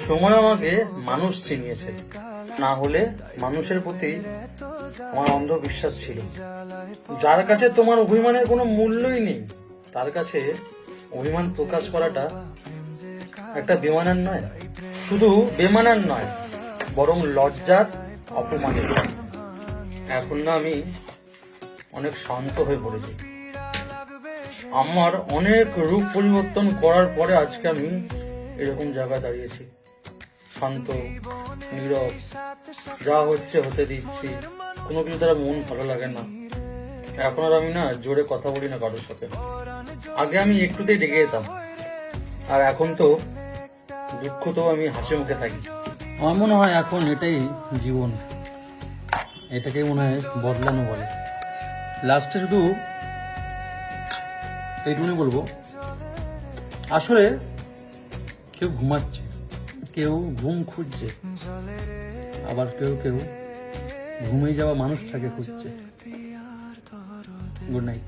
সময় আমাকে মানুষ চিনিয়েছে, না হলে মানুষের প্রতি আমার অন্ধবিশ্বাস ছিল। যার কাছে তোমার অভিমানের কোনো মূল্যই নেই, তার কাছে অভিমান প্রকাশ করাটা একটা বেমানান নয়, শুধু বেমানান নয়, বরং লজ্জার, অপমানের। এখন না আমি অনেক শান্ত হয়ে পড়েছি। আমার অনেক রূপ পরিবর্তন করার পরে আজকে আমি এরকম জায়গায় দাঁড়িয়েছি, শান্ত, নীরব, যা হচ্ছে হতে দিচ্ছি। কোনো কিছু দ্বারা মন ভালো লাগে না। এখন আর আমি না জোরে কথা বলি না কারোর সাথে। আগে আমি একটুতেই ডেকে যেতাম, আর এখন তো দুঃখ তো আমি হাসি মুখে থাকি। আমার মনে হয় এখন এটাই জীবন, এটাকেই মনে হয় বদলানো বলে। লাস্টে শুধু এইটুকুনি বলবো, আসলে কেউ ঘুমাচ্ছে, কেউ ঘুম খুঁজছে, আবার কেউ কেউ ঘুমিয়ে যাওয়া মানুষটাকে খুঁজছে। Good night.